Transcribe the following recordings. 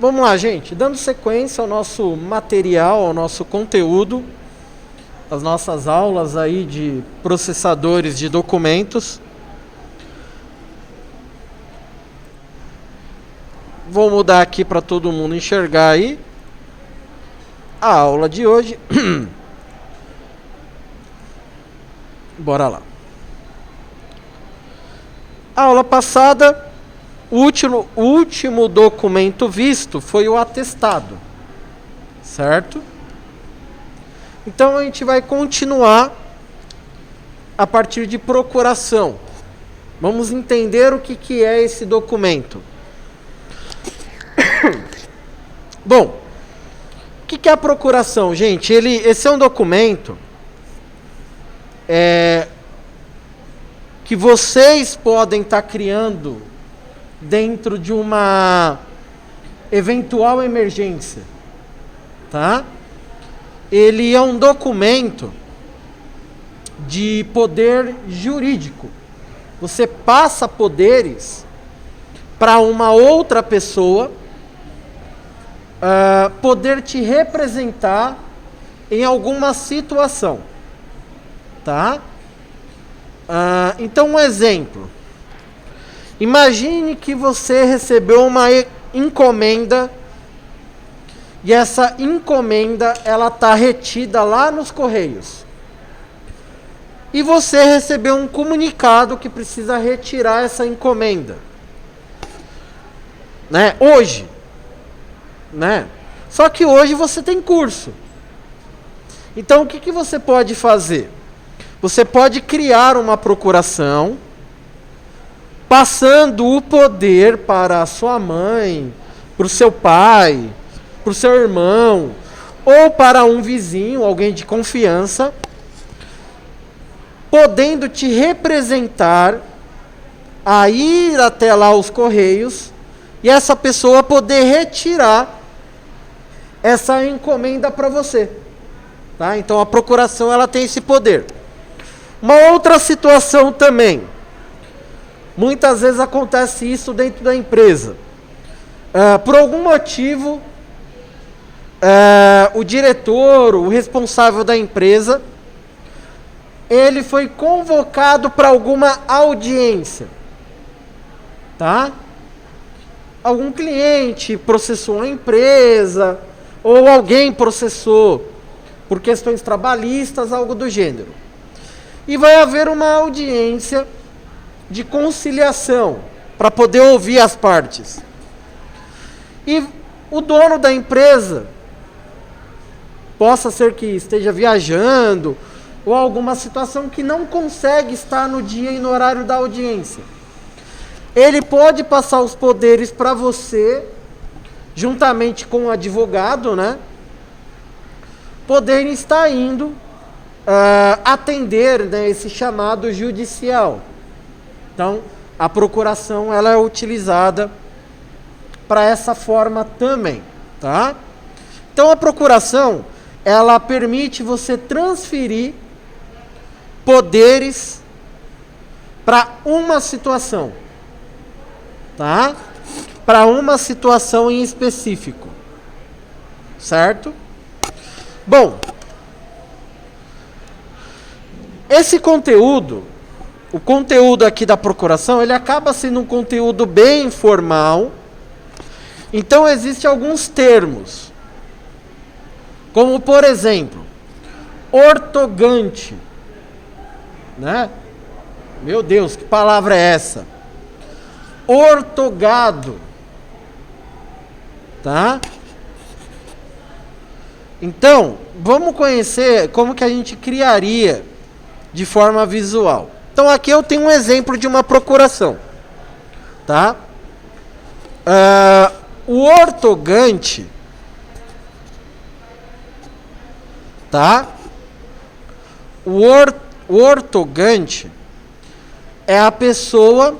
Vamos lá, gente. Dando sequência ao nosso material, ao nosso conteúdo, as nossas aulas aí de processadores de documentos. Vou mudar aqui para todo mundo enxergar aí a aula de hoje. Bora lá. A aula passada, o último documento visto foi o atestado, certo? Então a gente vai continuar a partir de procuração. Vamos entender o que é esse documento. Bom, o que é a procuração, gente? Esse é um documento que vocês podem estar criando dentro de uma eventual emergência, tá? Ele é um documento de poder jurídico. Você passa poderes para uma outra pessoa poder te representar em alguma situação, tá? Então, um exemplo. Imagine que você recebeu uma encomenda e essa encomenda ela está retida lá nos Correios. E você recebeu um comunicado que precisa retirar essa encomenda, né? Hoje, né? Só que hoje você tem curso. Então o que você pode fazer? Você pode criar uma procuração, passando o poder para a sua mãe, para o seu pai, para o seu irmão, ou para um vizinho, alguém de confiança, podendo te representar a ir até lá os Correios e essa pessoa poder retirar essa encomenda para você, tá? Então a procuração ela tem esse poder. Uma outra situação também, muitas vezes acontece isso dentro da empresa. Por algum motivo, o diretor, o responsável da empresa, ele foi convocado para alguma audiência, tá? Algum cliente processou a empresa, ou alguém processou por questões trabalhistas, algo do gênero. E vai haver uma audiência de conciliação para poder ouvir as partes. E o dono da empresa, possa ser que esteja viajando, ou alguma situação que não consegue estar no dia e no horário da audiência. Ele pode passar os poderes para você, juntamente com o advogado, né? Poderem estar indo atender, né, esse chamado judicial. Então, a procuração ela é utilizada para essa forma também, tá? Então, a procuração ela permite você transferir poderes para uma situação, tá? Para uma situação em específico, certo? Bom, esse conteúdo, o conteúdo aqui da procuração, ele acaba sendo um conteúdo bem informal. Então existem alguns termos, como por exemplo, ortogante, né? Meu Deus, que palavra é essa? Ortogado, tá? Então, vamos conhecer como que a gente criaria de forma visual. Então aqui eu tenho um exemplo de uma procuração, tá? O ortogante, tá? O ortogante é a pessoa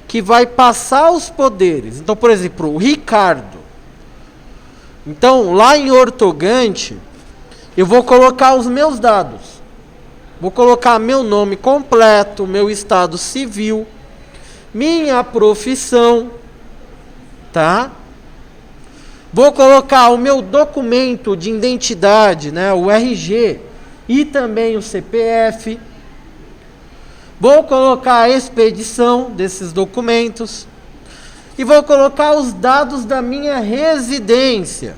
que vai passar os poderes. Então, por exemplo, o Ricardo. Então, lá em ortogante, eu vou colocar os meus dados. Vou colocar meu nome completo, meu estado civil, minha profissão, tá? Vou colocar o meu documento de identidade, né, o RG, e também o CPF. Vou colocar a expedição desses documentos. E vou colocar os dados da minha residência.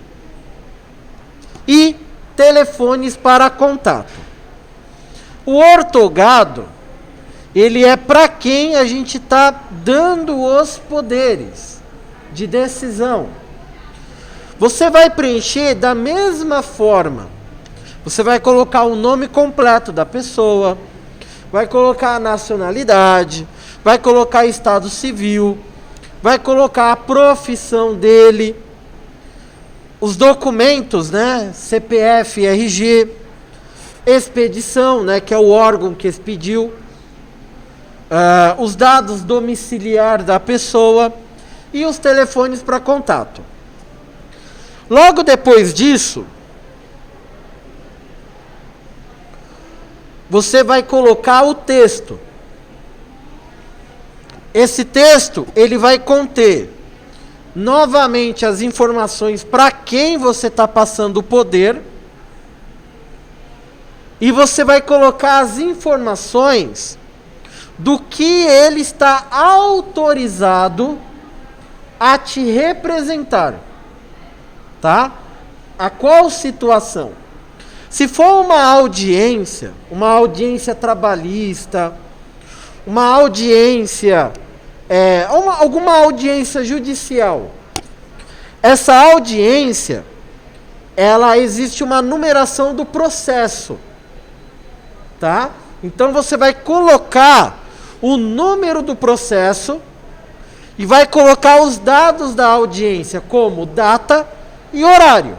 E telefones para contato. O ortogado, ele é para quem a gente está dando os poderes de decisão. Você vai preencher da mesma forma. Você vai colocar o nome completo da pessoa, vai colocar a nacionalidade, vai colocar estado civil, vai colocar a profissão dele, os documentos, né, CPF, RG, expedição, né, que é o órgão que expediu, os dados domiciliar da pessoa e os telefones para contato. Logo depois disso, você vai colocar o texto. Esse texto, ele vai conter novamente as informações para quem você está passando o poder. E você vai colocar as informações do que ele está autorizado a te representar. Tá? A qual situação? Se for uma audiência trabalhista, uma audiência, alguma audiência judicial, essa audiência, ela existe uma numeração do processo, tá? Então você vai colocar o número do processo e vai colocar os dados da audiência, como data e horário.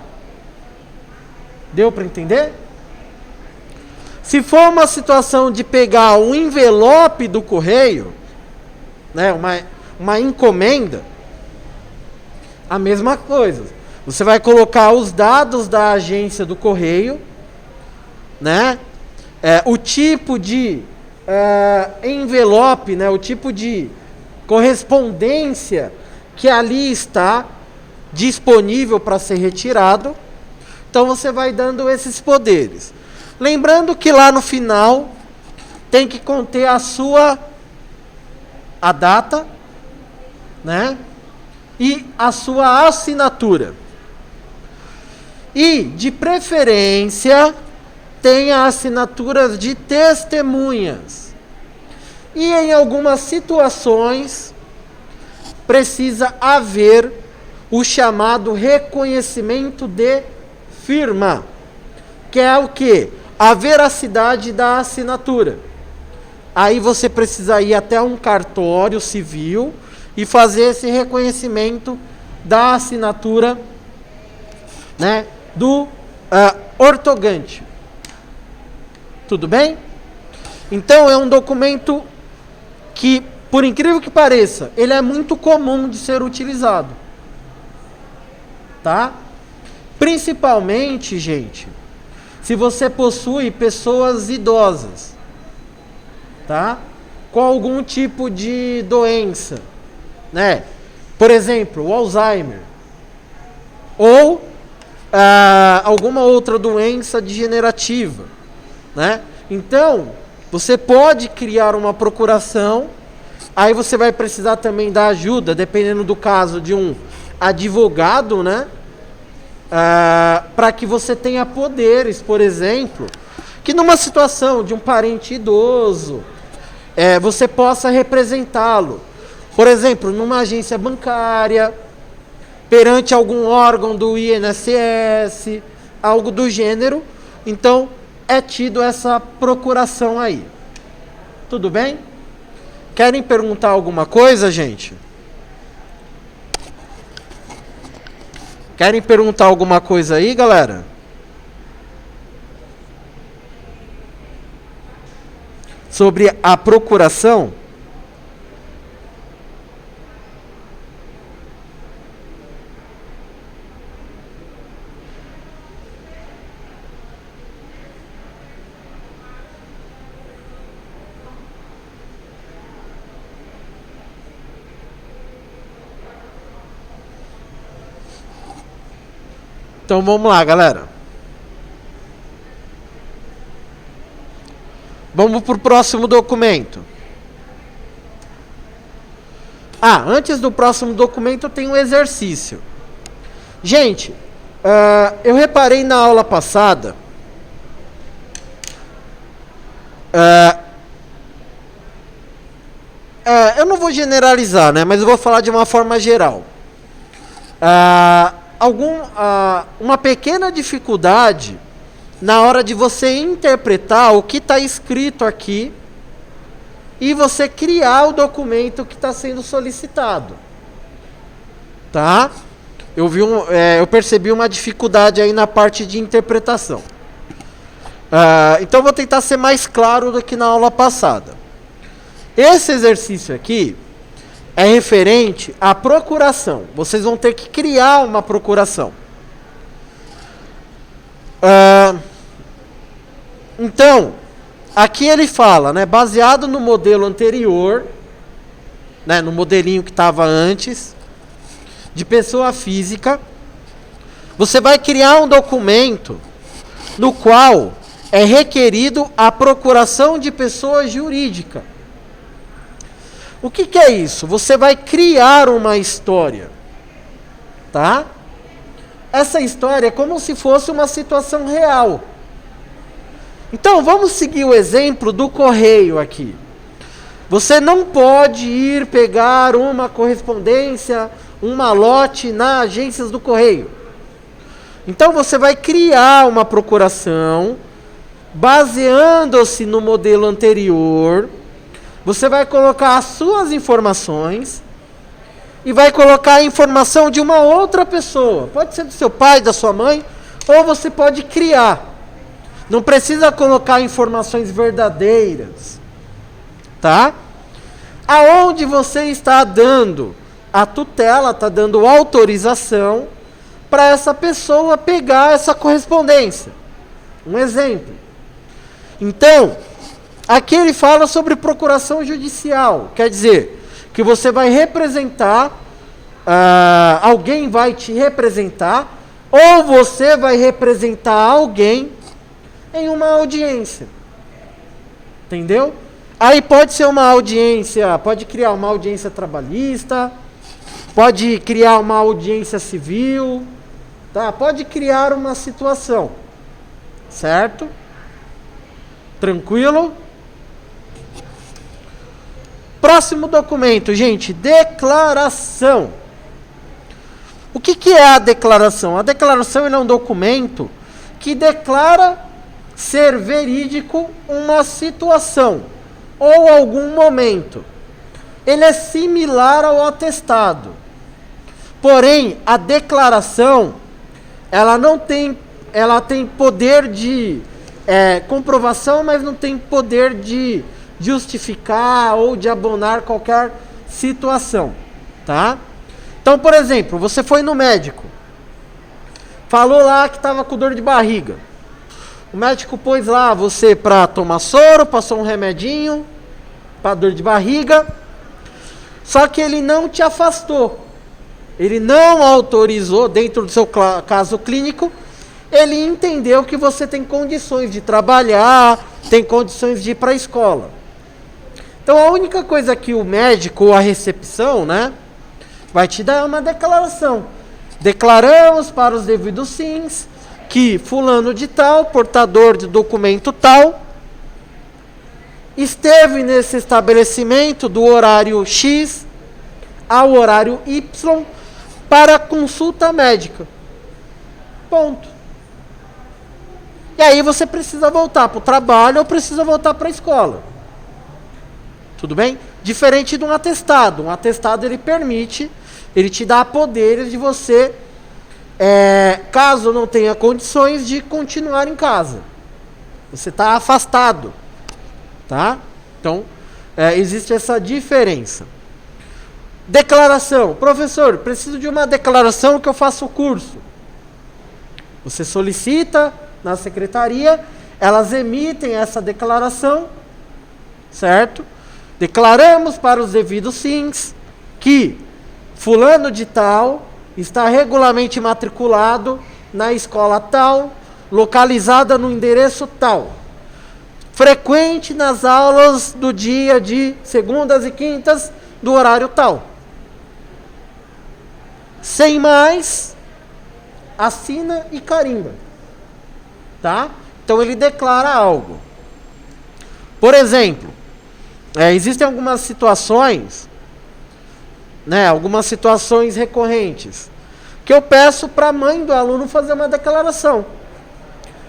Deu para entender? Se for uma situação de pegar um envelope do correio, né, uma encomenda, a mesma coisa. Você vai colocar os dados da agência do correio, né, o tipo de envelope, né, o tipo de correspondência que ali está disponível para ser retirado. Então você vai dando esses poderes. Lembrando que lá no final tem que conter a data, né? E a sua assinatura. E, de preferência, tenha assinaturas de testemunhas. E em algumas situações precisa haver o chamado reconhecimento de firma, que é o quê? A veracidade da assinatura. Aí você precisa ir até um cartório civil e fazer esse reconhecimento da assinatura, né, do ortogante. Tudo bem? Então é um documento que, por incrível que pareça, ele é muito comum de ser utilizado. Tá? Principalmente, gente, se você possui pessoas idosas, tá? Com algum tipo de doença, né? Por exemplo, o Alzheimer. Ou alguma outra doença degenerativa, né? Então, você pode criar uma procuração, aí você vai precisar também da ajuda, dependendo do caso, de um advogado, né? Para que você tenha poderes, por exemplo, que numa situação de um parente idoso, você possa representá-lo. Por exemplo, numa agência bancária, perante algum órgão do INSS, algo do gênero. Então, é tido essa procuração aí. Tudo bem? Querem perguntar alguma coisa, gente? Querem perguntar alguma coisa aí, galera? Sobre a procuração? Então vamos lá, galera. Vamos para o próximo documento. Antes do próximo documento tem um exercício. Gente, eu reparei na aula passada. Eu não vou generalizar, né? Mas eu vou falar de uma forma geral. Uma pequena dificuldade na hora de você interpretar o que está escrito aqui e você criar o documento que está sendo solicitado. Tá? Eu percebi uma dificuldade aí na parte de interpretação. Então vou tentar ser mais claro do que na aula passada. Esse exercício aqui é referente à procuração. Vocês vão ter que criar uma procuração. Então, aqui ele fala, né, baseado no modelo anterior, né, no modelinho que estava antes, de pessoa física, você vai criar um documento no qual é requerido a procuração de pessoa jurídica. O que é isso? Você vai criar uma história, tá? Essa história é como se fosse uma situação real. Então, vamos seguir o exemplo do correio aqui. Você não pode ir pegar uma correspondência, um malote nas agências do correio. Então, você vai criar uma procuração, baseando-se no modelo anterior. Você vai colocar as suas informações e vai colocar a informação de uma outra pessoa. Pode ser do seu pai, da sua mãe, ou você pode criar. Não precisa colocar informações verdadeiras, tá? Aonde você está dando a tutela, está dando autorização para essa pessoa pegar essa correspondência. Um exemplo. Então, aqui ele fala sobre procuração judicial. Quer dizer, que você vai representar, alguém vai te representar, ou você vai representar alguém em uma audiência. Entendeu? Aí pode ser uma audiência, pode criar uma audiência trabalhista, pode criar uma audiência civil, tá? Pode criar uma situação. Certo? Tranquilo? Próximo documento, gente, declaração. O que é a declaração? A declaração é um documento que declara ser verídico uma situação ou algum momento. Ele é similar ao atestado. Porém, a declaração, ela tem poder de comprovação, mas não tem poder de justificar ou de abonar qualquer situação, tá? Então, por exemplo, você foi no médico, falou lá que estava com dor de barriga. O médico pôs lá você para tomar soro, passou um remedinho para dor de barriga, só que ele não te afastou. Ele não autorizou, dentro do seu caso clínico, ele entendeu que você tem condições de trabalhar, tem condições de ir para a escola. Então a única coisa que o médico ou a recepção, né, vai te dar é uma declaração. Declaramos para os devidos fins que fulano de tal, portador de documento tal, esteve nesse estabelecimento do horário X ao horário Y para consulta médica. Ponto. E aí você precisa voltar para o trabalho ou precisa voltar para a escola. Tudo bem? Diferente de um atestado. Um atestado ele permite, ele te dá poderes de você, caso não tenha condições de continuar em casa. Você está afastado. Tá? Então, existe essa diferença. Declaração. Professor, preciso de uma declaração que eu faça o curso. Você solicita na secretaria, elas emitem essa declaração, certo? Declaramos para os devidos fins que fulano de tal está regularmente matriculado na escola tal, localizada no endereço tal. Frequente nas aulas do dia de segundas e quintas, do horário tal. Sem mais, assina e carimba. Tá? Então ele declara algo. Por exemplo, existem algumas situações, algumas situações recorrentes, que eu peço para a mãe do aluno fazer uma declaração.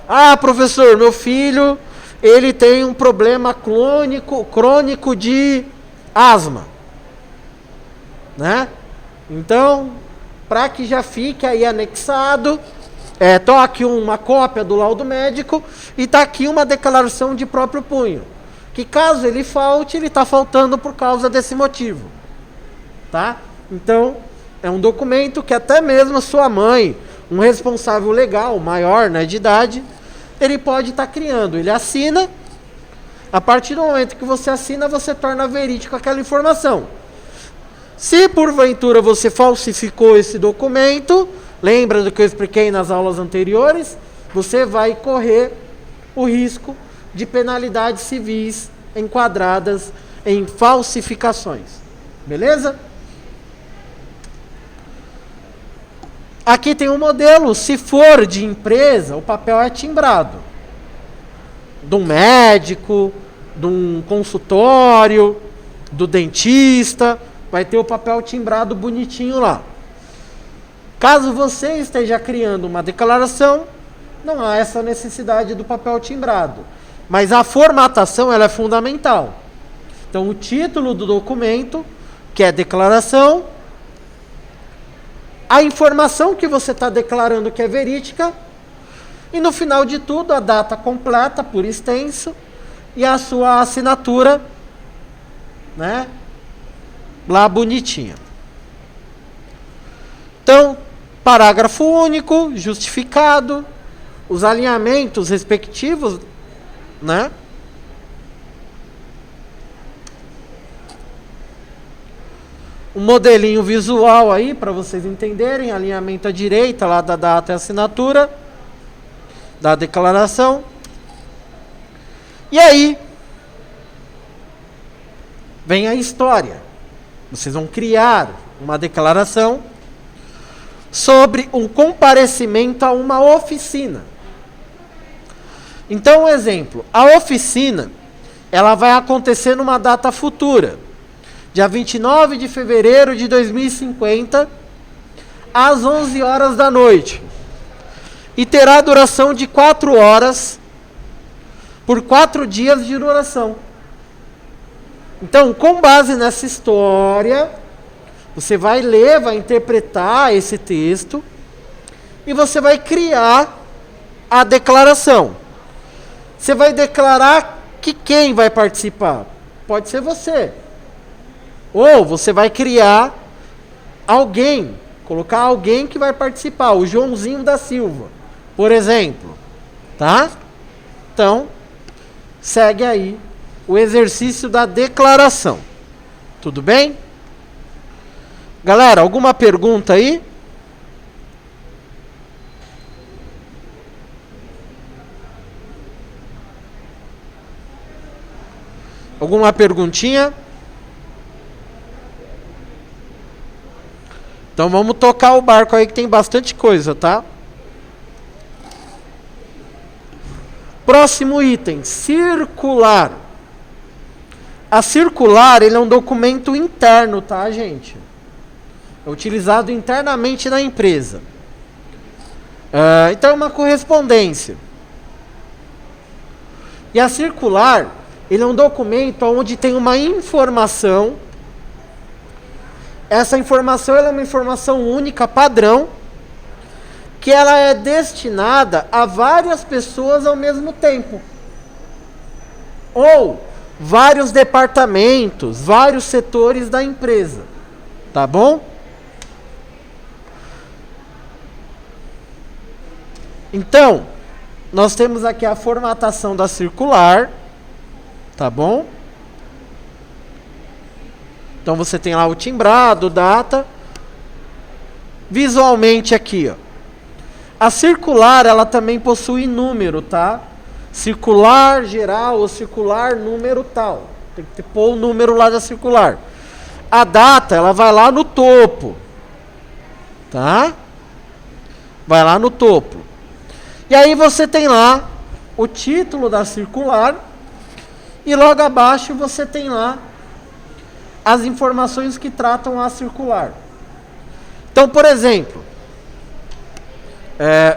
Ah, professor, meu filho, ele tem um problema crônico de asma. Né? Então, para que já fique aí anexado, tô aqui uma cópia do laudo médico e está aqui uma declaração de próprio punho. Que caso ele falte, ele está faltando por causa desse motivo. Tá? Então, é um documento que até mesmo a sua mãe, um responsável legal, maior, de idade, ele pode estar criando. Ele assina, a partir do momento que você assina, você torna verídico aquela informação. Se porventura você falsificou esse documento, lembra do que eu expliquei nas aulas anteriores, você vai correr o risco de penalidades civis enquadradas em falsificações. Beleza? Aqui tem um modelo, se for de empresa, o papel é timbrado. De um médico, de um consultório, do dentista, vai ter o papel timbrado bonitinho lá. Caso você esteja criando uma declaração, não há essa necessidade do papel timbrado. Mas a formatação ela é fundamental. Então o título do documento, que é declaração, a informação que você está declarando que é verídica, e no final de tudo a data completa por extenso e a sua assinatura, lá bonitinha. Então, parágrafo único, justificado, os alinhamentos respectivos, um modelinho visual aí para vocês entenderem, alinhamento à direita lá da data e assinatura da declaração. E aí vem a história. Vocês vão criar uma declaração sobre um comparecimento a uma oficina. Então, um exemplo, a oficina ela vai acontecer numa data futura. Dia 29 de fevereiro de 2050, às 11 horas da noite. E terá duração de 4 horas, por 4 dias de duração. Então, com base nessa história, você vai ler, vai interpretar esse texto, e você vai criar a declaração. Você vai declarar que quem vai participar? Pode ser você. Ou você vai criar alguém, colocar alguém que vai participar, o Joãozinho da Silva, por exemplo. Tá? Então, segue aí o exercício da declaração. Tudo bem? Galera, alguma pergunta aí? Alguma perguntinha? Então vamos tocar o barco aí que tem bastante coisa, tá? Próximo item, circular. A circular, ele é um documento interno, tá, gente? É utilizado internamente na empresa. Então é uma correspondência. E a circular, ele é um documento onde tem uma informação. Essa informação ela é uma informação única, padrão, que ela é destinada a várias pessoas ao mesmo tempo. Ou vários departamentos, vários setores da empresa. Tá bom? Então, nós temos aqui a formatação da circular. Tá bom? Então você tem lá o timbrado, data. Visualmente aqui, ó. A circular, ela também possui número, tá? Circular geral ou circular número tal. Tem que pôr o número lá da circular. A data, ela vai lá no topo. Tá? Vai lá no topo. E aí você tem lá o título da circular. E logo abaixo você tem lá as informações que tratam a circular. Então, por exemplo,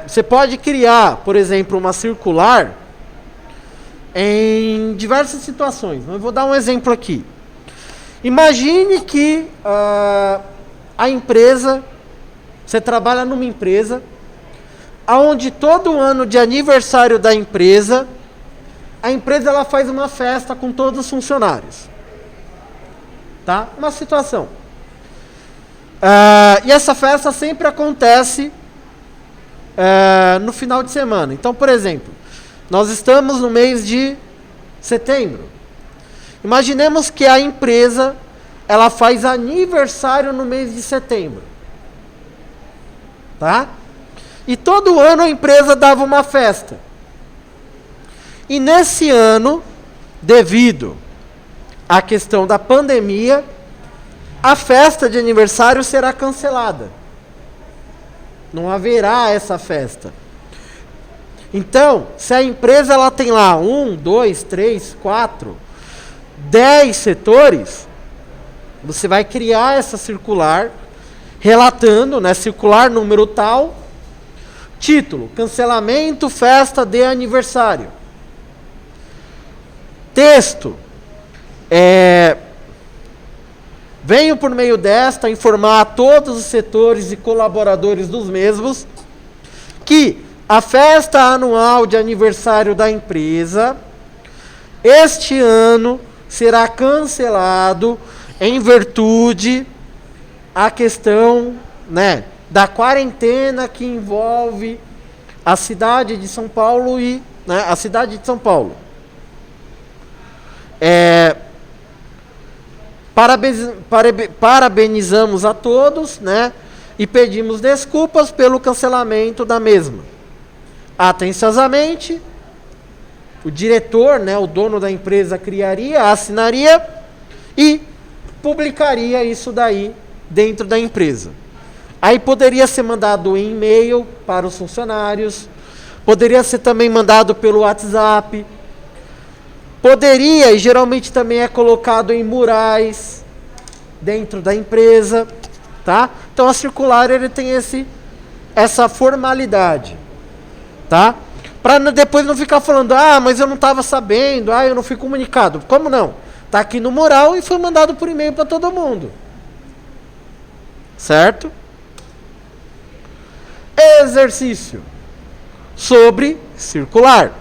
você pode criar, por exemplo, uma circular em diversas situações. Eu vou dar um exemplo aqui. Imagine que a empresa, você trabalha numa empresa, onde todo ano de aniversário da empresa, a empresa ela faz uma festa com todos os funcionários. Tá? Uma situação. E essa festa sempre acontece no final de semana. Então, por exemplo, nós estamos no mês de setembro. Imaginemos que a empresa ela faz aniversário no mês de setembro. Tá? E todo ano a empresa dava uma festa. E nesse ano, devido à questão da pandemia, a festa de aniversário será cancelada. Não haverá essa festa. Então, se a empresa ela tem lá 1, 2, 3, 4, 10 setores, você vai criar essa circular relatando, né, circular número tal, título, cancelamento, festa de aniversário. Texto, venho por meio desta informar a todos os setores e colaboradores dos mesmos que a festa anual de aniversário da empresa este ano será cancelado em virtude a questão, né, da quarentena que envolve a cidade de São Paulo e, né, a cidade de São Paulo. Parabenizamos a todos, né, e pedimos desculpas pelo cancelamento da mesma. Atenciosamente, o diretor, né, o dono da empresa criaria, assinaria e publicaria isso daí dentro da empresa. Aí poderia ser mandado em e-mail para os funcionários, poderia ser também mandado pelo WhatsApp, poderia, e geralmente também é colocado em murais dentro da empresa, tá? Então a circular ele tem essa formalidade, tá? Para depois não ficar falando, mas eu não estava sabendo, eu não fui comunicado. Como não? Tá aqui no mural e foi mandado por e-mail para todo mundo. Certo? Exercício sobre circular.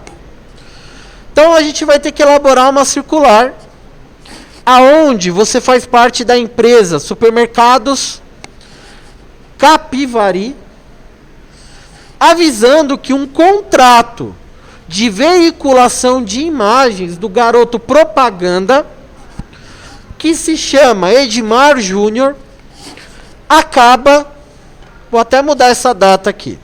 Então a gente vai ter que elaborar uma circular aonde você faz parte da empresa Supermercados Capivari, avisando que um contrato de veiculação de imagens do garoto propaganda, que se chama Edmar Júnior, acaba, vou até mudar essa data aqui,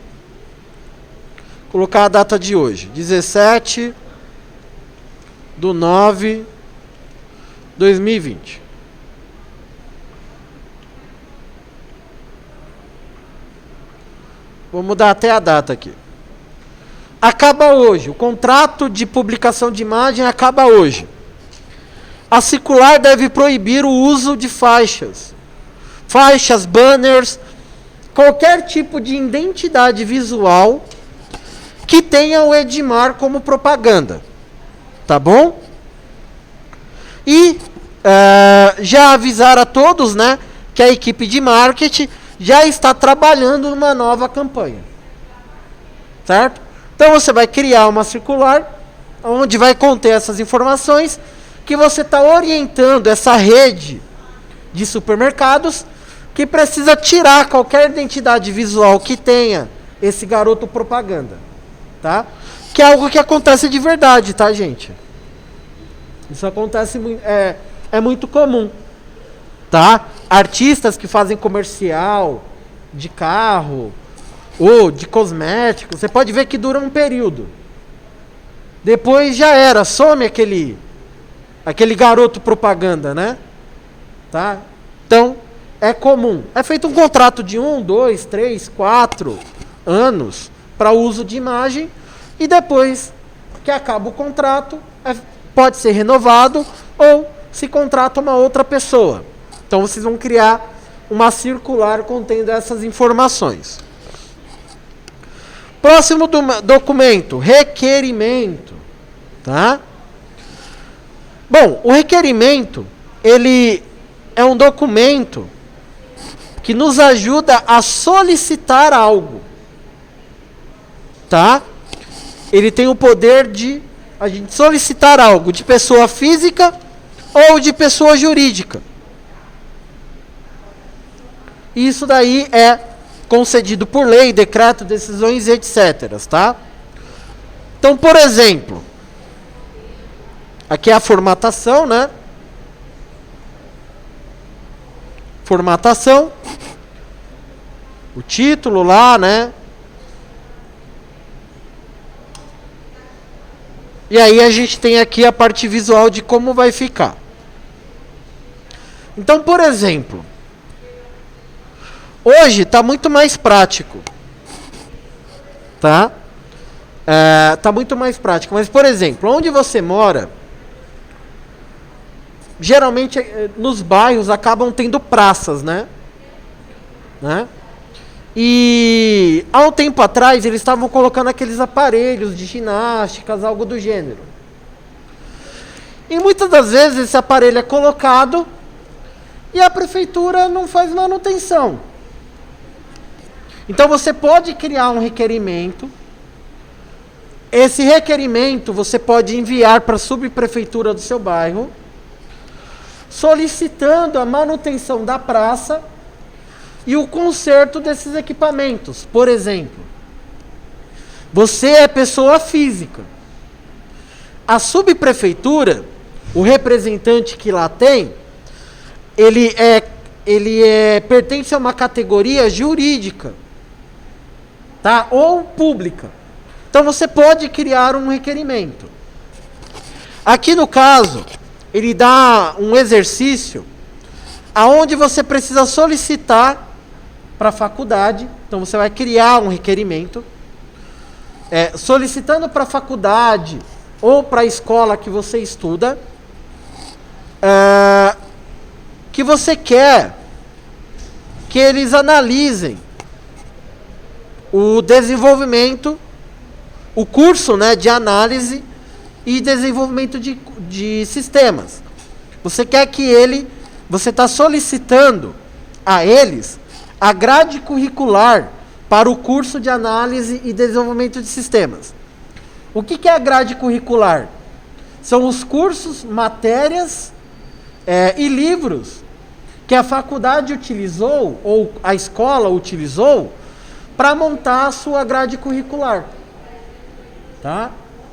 colocar a data de hoje, 17/9/2020. Vou mudar até a data aqui. Acaba hoje. O contrato de publicação de imagem acaba hoje. A circular deve proibir o uso de faixas, banners, qualquer tipo de identidade visual que tenha o Edmar como propaganda. Tá bom? E já avisar a todos, né, que a equipe de marketing já está trabalhando numa nova campanha. Certo? Então você vai criar uma circular onde vai conter essas informações que você está orientando essa rede de supermercados que precisa tirar qualquer identidade visual que tenha esse garoto propaganda. Tá? Que é algo que acontece de verdade, tá, gente? Isso acontece, é muito comum. Tá? Artistas que fazem comercial de carro, ou de cosméticos, você pode ver que dura um período. Depois já era, some aquele garoto propaganda, né? Tá? Então, é comum. É feito um contrato de 1, 2, 3, 4 anos para uso de imagem e depois que acaba o contrato, pode ser renovado ou se contrata uma outra pessoa. Então, vocês vão criar uma circular contendo essas informações. Próximo documento, requerimento, tá? Bom, o requerimento, ele é um documento que nos ajuda a solicitar algo, tá? Ele tem o poder de a gente solicitar algo de pessoa física ou de pessoa jurídica. Isso daí é concedido por lei, decreto, decisões, etc. Tá? Então, por exemplo, aqui é a formatação, né? Formatação. O título lá, né? E aí a gente tem aqui a parte visual de como vai ficar. Então, por exemplo, hoje está muito mais prático, tá? Está muito mais prático. Mas, por exemplo, onde você mora, geralmente nos bairros acabam tendo praças, né? E há um tempo atrás eles estavam colocando aqueles aparelhos de ginásticas, algo do gênero. E muitas das vezes esse aparelho é colocado e a prefeitura não faz manutenção. Então você pode criar um requerimento. Esse requerimento você pode enviar para a subprefeitura do seu bairro, solicitando a manutenção da praça e o conserto desses equipamentos. Por exemplo, você é pessoa física. A subprefeitura, o representante que lá tem, ele pertence a uma categoria jurídica, tá? Ou pública. Então você pode criar um requerimento. Aqui no caso, ele dá um exercício aonde você precisa solicitar para a faculdade. Então você vai criar um requerimento solicitando para a faculdade ou para a escola que você estuda que você quer que eles analisem o desenvolvimento, o curso, né, de análise e desenvolvimento de sistemas. Você quer que você está solicitando a eles a grade curricular para o curso de análise e desenvolvimento de sistemas. O que é a grade curricular? São os cursos, matérias e livros que a faculdade utilizou, ou a escola utilizou, para montar a sua grade curricular. Tá?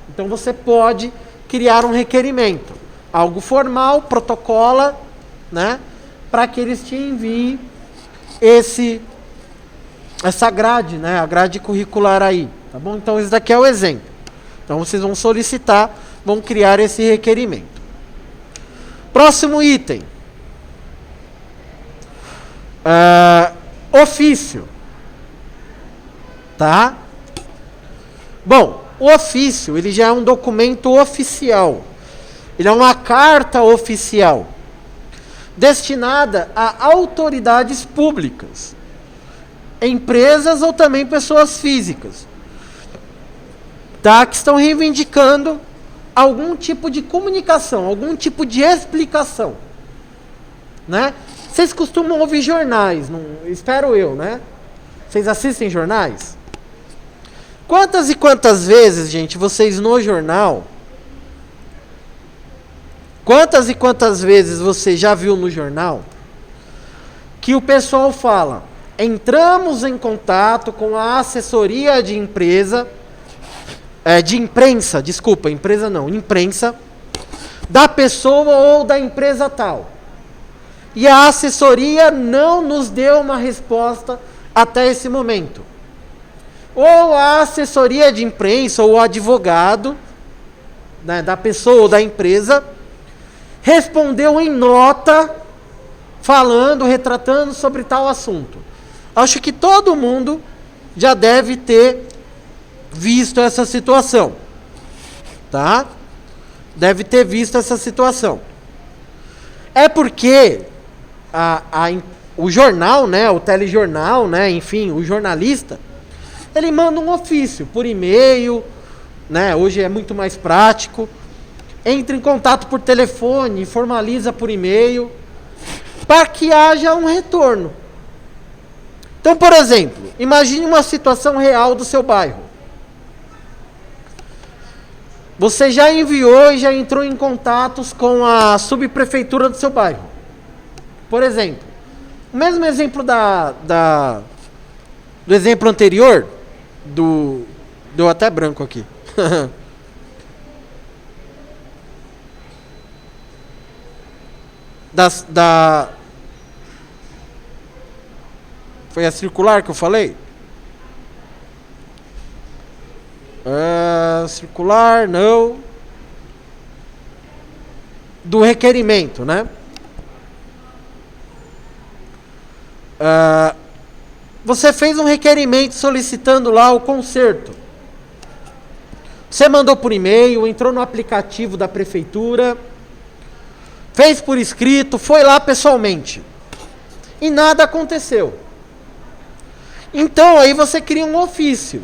Então você pode criar um requerimento, algo formal, protocola, né, para que eles te enviem essa grade, né, a grade curricular aí, tá bom? Então esse daqui é o exemplo. Então vocês vão solicitar, vão criar esse requerimento. Próximo item. Ofício. Tá? Bom, o ofício, ele já é um documento oficial. Ele é uma carta oficial destinada a autoridades públicas, empresas ou também pessoas físicas, tá? Que estão reivindicando algum tipo de comunicação, algum tipo de explicação, né? Vocês costumam ouvir jornais, não, espero eu, né? Vocês assistem jornais? Quantas e quantas vezes, gente, vocês no jornal... Quantas e quantas vezes você já viu no jornal que o pessoal fala: entramos em contato com a assessoria de imprensa, da pessoa ou da empresa tal. E a assessoria não nos deu uma resposta até esse momento. ou a assessoria de imprensa, ou o advogado, né, da pessoa ou da empresa, respondeu em nota, falando, retratando sobre tal assunto. Acho que todo mundo já deve ter visto essa situação, tá? Deve ter visto essa situação. É porque o jornal, né, o telejornal, né, enfim, o jornalista, ele manda um ofício por e-mail, né, hoje é muito mais prático, entra em contato por telefone, formaliza por e-mail, para que haja um retorno. Então, por exemplo, imagine uma situação real do seu bairro. Você já enviou e já entrou em contatos com a subprefeitura do seu bairro. Por exemplo, o mesmo exemplo do exemplo anterior, deu até branco aqui. Foi a circular que eu falei? Circular, não. Do requerimento, né? Você fez um requerimento solicitando lá o conserto. Você mandou por e-mail, entrou no aplicativo da prefeitura, fez por escrito, foi lá pessoalmente. E nada aconteceu. Então aí você cria um ofício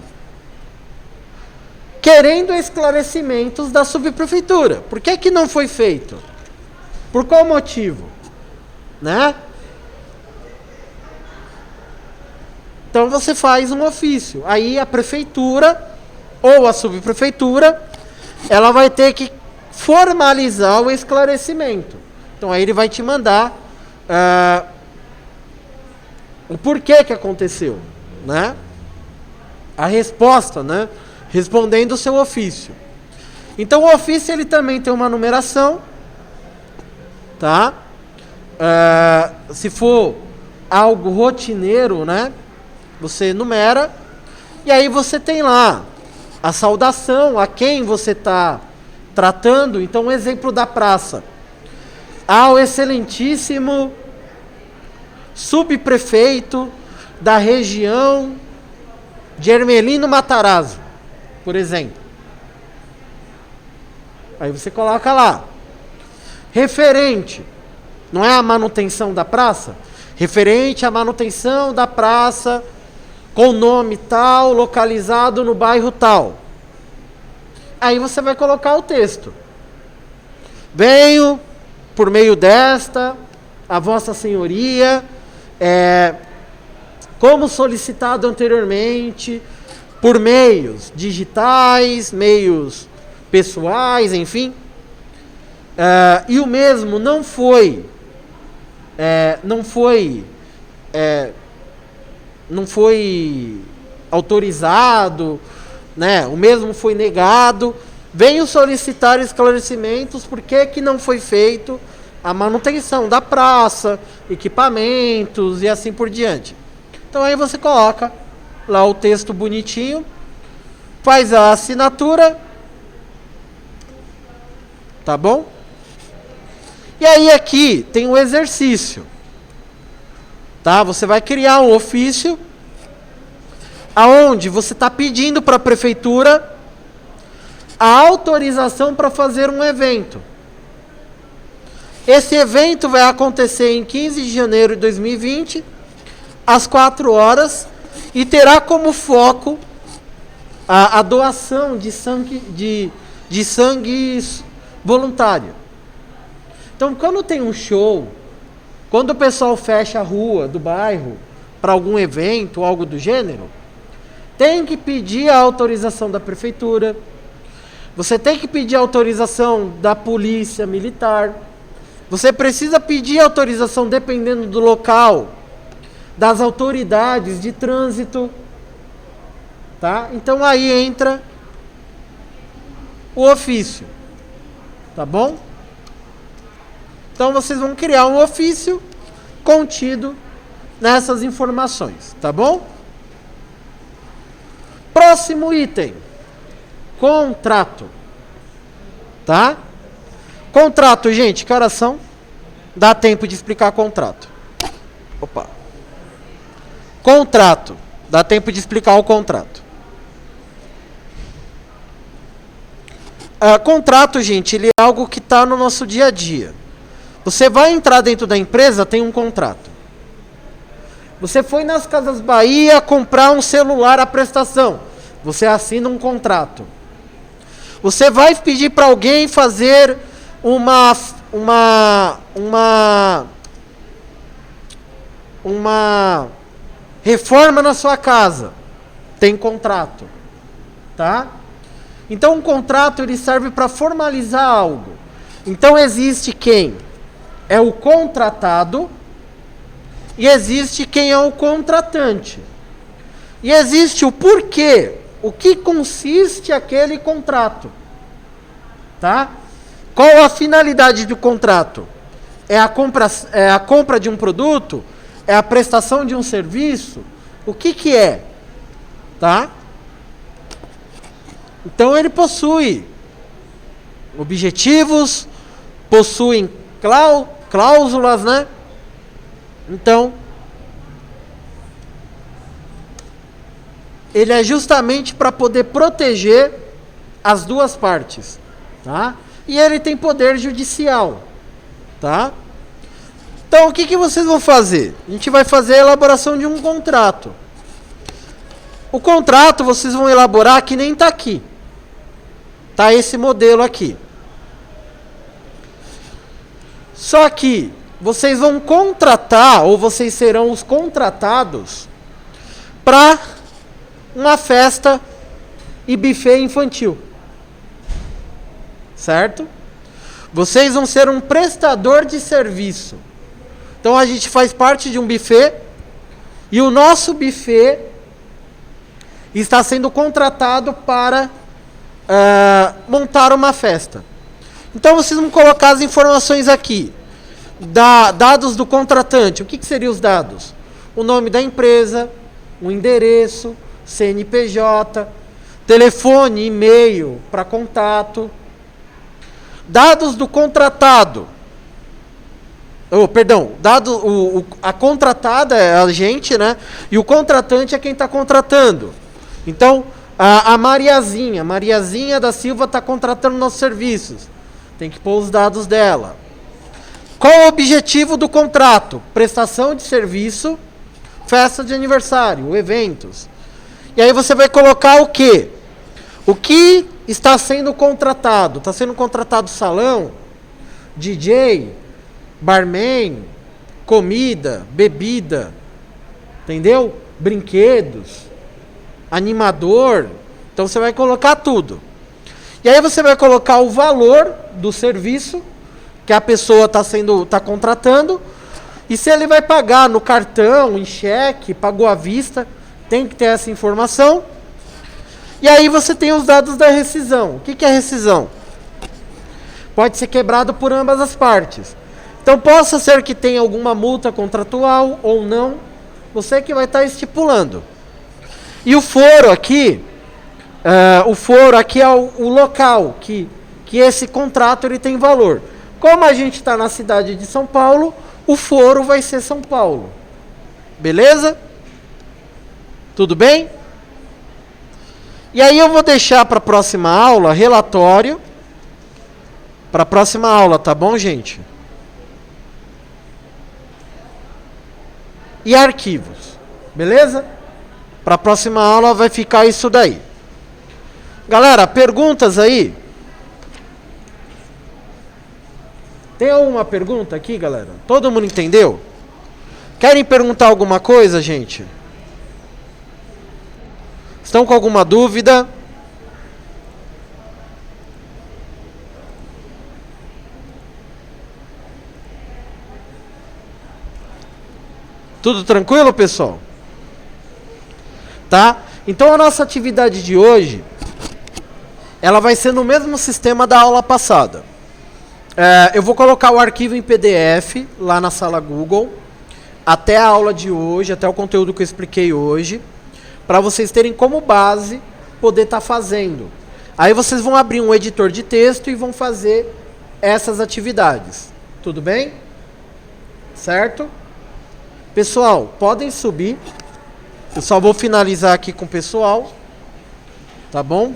querendo esclarecimentos da subprefeitura. Por que não foi feito? Por qual motivo? Né? Então você faz um ofício. Aí a prefeitura ou a subprefeitura, ela vai ter que formalizar o esclarecimento. Então aí ele vai te mandar o porquê que aconteceu, né? A resposta, né? Respondendo o seu ofício. Então o ofício ele também tem uma numeração, tá? Se for algo rotineiro, né? Você numera e aí você tem lá a saudação, a quem você está tratando. Então, um exemplo da praça. Ao excelentíssimo subprefeito da região de Hermelino Matarazzo, por exemplo. Aí você coloca lá. Referente, não é a manutenção da praça? Referente à manutenção da praça com nome tal, localizado no bairro tal. Aí você vai colocar o texto. Venho, por meio desta, a vossa senhoria, como solicitado anteriormente, por meios digitais, meios pessoais, enfim, e o mesmo não foi autorizado, né? O mesmo foi negado. Venho solicitar esclarecimentos por que não foi feito a manutenção da praça, equipamentos e assim por diante. Então aí você coloca lá o texto bonitinho, faz a assinatura, tá bom? E aí aqui tem um exercício, tá? Você vai criar um ofício aonde você está pedindo para a prefeitura a autorização para fazer um evento. Esse evento vai acontecer em 15 de janeiro de 2020, às 4 horas, e terá como foco a doação de sangue voluntário. Então, quando tem um show, quando o pessoal fecha a rua do bairro para algum evento, algo do gênero, tem que pedir a autorização da prefeitura, você tem que pedir a autorização da polícia militar, você precisa pedir autorização, dependendo do local, das autoridades de trânsito, tá? Então aí entra o ofício, tá bom? Então vocês vão criar um ofício contido nessas informações, tá bom? Próximo item. Contrato. Tá? Contrato, gente, que horas são? Dá tempo de explicar contrato. Opa. Contrato. Dá tempo de explicar o contrato. Contrato, gente, ele é algo que está no nosso dia a dia. Você vai entrar dentro da empresa, tem um contrato. Você foi nas Casas Bahia comprar um celular à prestação. Você assina um contrato. Você vai pedir para alguém fazer uma reforma na sua casa. Tem contrato. Tá? Então, um contrato ele serve para formalizar algo. Então, existe quem é o contratado e existe quem é o contratante. E existe o porquê, o que consiste aquele contrato. Tá? Qual a finalidade do contrato? É a compra de um produto? É a prestação de um serviço? O que é? Tá? Então ele possui objetivos, possui cláusulas, né? Então, ele é justamente para poder proteger as duas partes, tá? E ele tem poder judicial, tá? Então, o que vocês vão fazer? A gente vai fazer a elaboração de um contrato. O contrato vocês vão elaborar que nem está aqui. Tá esse modelo aqui. Só que vocês vão contratar, ou vocês serão os contratados, para uma festa e buffet infantil. Certo? Vocês vão ser um prestador de serviço. Então a gente faz parte de um buffet e o nosso buffet está sendo contratado para montar uma festa. Então vocês vão colocar as informações aqui. Dados do contratante. O que seriam os dados? O nome da empresa, o endereço, CNPJ, telefone, e-mail para contato. Dados do contratado. A contratada é a gente, né? E o contratante é quem está contratando. Então, a Mariazinha da Silva está contratando nossos serviços. Tem que pôr os dados dela. Qual o objetivo do contrato? Prestação de serviço, festa de aniversário, eventos. E aí você vai colocar o quê? O que está sendo contratado? Está sendo contratado salão, DJ, barman, comida, bebida, entendeu? Brinquedos, animador. Então você vai colocar tudo. E aí você vai colocar o valor do serviço que a pessoa está contratando, e se ele vai pagar no cartão, em cheque, pagou à vista, tem que ter essa informação. E aí você tem os dados da rescisão. O que é rescisão? Pode ser quebrado por ambas as partes. Então Possa ser que tenha alguma multa contratual ou não, você que vai estar estipulando. E o foro aqui é o local que esse contrato ele tem valor. Como a gente está na cidade de São Paulo, o foro vai ser São Paulo. Beleza? Tudo bem? E aí eu vou deixar para a próxima aula relatório. Para a próxima aula, tá bom, gente? E arquivos. Beleza? Para a próxima aula vai ficar isso daí. Galera, perguntas aí? Tem alguma pergunta aqui, galera? Todo mundo entendeu? Querem perguntar alguma coisa, gente? Estão com alguma dúvida? Tudo tranquilo, pessoal? Tá? Então a nossa atividade de hoje, ela vai ser no mesmo sistema da aula passada. Eu vou colocar o arquivo em PDF lá na sala Google, até a aula de hoje, até o conteúdo que eu expliquei hoje. para vocês terem como base poder estar fazendo. Aí vocês vão abrir um editor de texto e vão fazer essas atividades. Tudo bem? Certo? Pessoal, podem subir. Eu só vou finalizar aqui com o pessoal. Tá bom?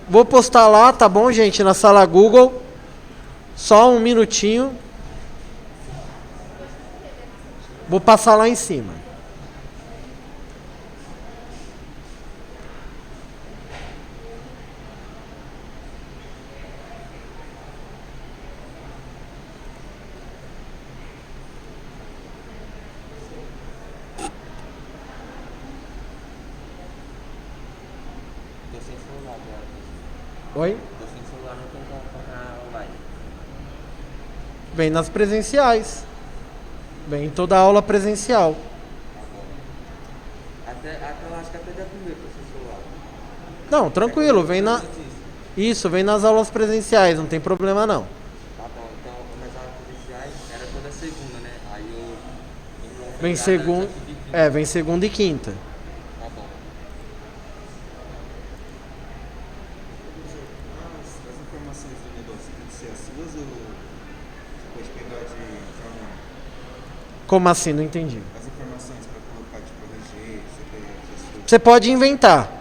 Vou postar lá, tá bom, gente? Na sala Google. Só um minutinho. Vou passar lá em cima. Oi? Vem nas presenciais. Vem em toda aula presencial. Até eu acho que até dá primeiro para seu celular. Não, tranquilo, vem na. Isso, vem nas aulas presenciais, não tem problema não. Tá bom, então nas aulas presenciais era toda segunda, né? Aí eu Vem segunda. Vem segunda e quinta. Tá bom. As informações do negócio têm que ser as suas ou você pode pegar de forma. Como assim? Não entendi. As informações para colocar, tipo, RG, CPF, essas coisas. Você pode inventar.